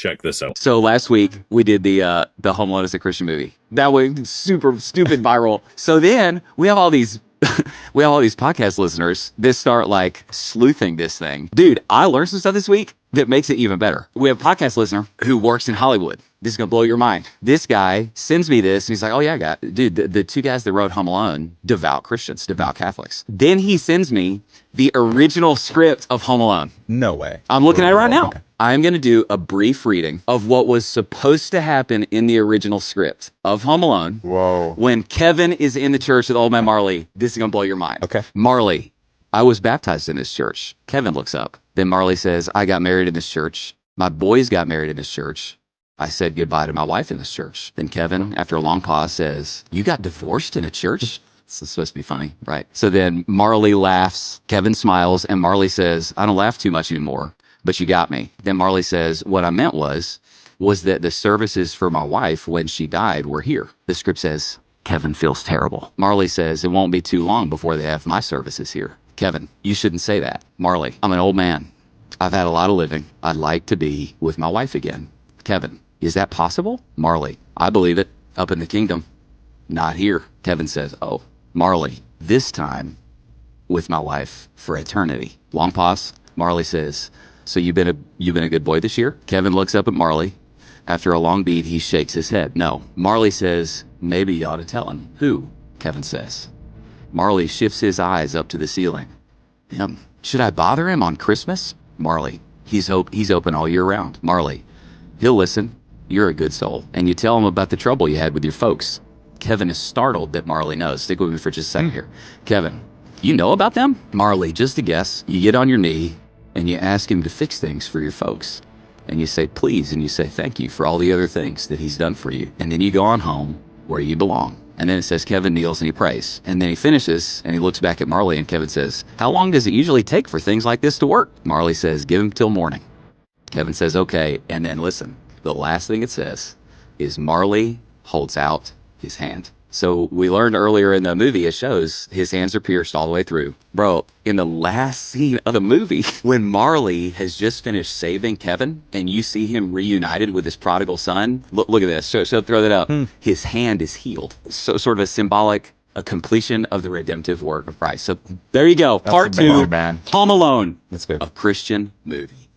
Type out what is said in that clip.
Check this out. So last week we did the Home Alone as a Christian movie. That was super stupid viral. So then we have all these podcast listeners that start like sleuthing this thing. Dude, I learned some stuff this week that makes it even better. We have a podcast listener who works in Hollywood. This is gonna blow your mind. This guy sends me this and he's like, oh yeah, dude, the two guys that wrote Home Alone, devout Christians, devout Catholics. Then he sends me the original script of Home Alone. No way. I'm looking at it right now. Okay. I'm going to do a brief reading of what was supposed to happen in the original script of Home Alone. Whoa. When Kevin is in the church with old man Marley. This is going to blow your mind. Okay. Marley, I was baptized in this church. Kevin looks up. Then Marley says, I got married in this church. My boys got married in this church. I said goodbye to my wife in this church. Then Kevin, after a long pause, says, you got divorced in a church? This is supposed to be funny, right? So then Marley laughs. Kevin smiles. And Marley says, I don't laugh too much anymore. But you got me. Then Marley says, what I meant was that the services for my wife when she died were here. The script says, Kevin feels terrible. Marley says, it won't be too long before they have my services here. Kevin, you shouldn't say that. Marley, I'm an old man. I've had a lot of living. I'd like to be with my wife again. Kevin, is that possible? Marley, I believe it. Up in the kingdom. Not here. Kevin says, oh, Marley, this time with my wife for eternity. Long pause. Marley says, so you've been a good boy this year? Kevin looks up at Marley. After a long beat, he shakes his head. No. Marley says, maybe you ought to tell him. Who? Kevin says. Marley shifts his eyes up to the ceiling. Him. Should I bother him on Christmas? Marley. He's open all year round. Marley. He'll listen. You're a good soul. And you tell him about the trouble you had with your folks. Kevin is startled that Marley knows. Stick with me for just a second here. Kevin. You know about them? Marley, just a guess. You get on your knee and you ask him to fix things for your folks. And you say, please, and you say, thank you for all the other things that he's done for you. And then you go on home where you belong. And then it says Kevin kneels and he prays. And then he finishes and he looks back at Marley and Kevin says, how long does it usually take for things like this to work? Marley says, give him till morning. Kevin says, okay. And then listen, the last thing it says is Marley holds out his hand. So we learned earlier in the movie, it shows his hands are pierced all the way through. Bro, in the last scene of the movie, when Marley has just finished saving Kevin and you see him reunited with his prodigal son, look at this. So throw that up. His hand is healed. So sort of a completion of the redemptive work of Christ. So there you go. Part 2, man. Home Alone, That's good. a Christian movie.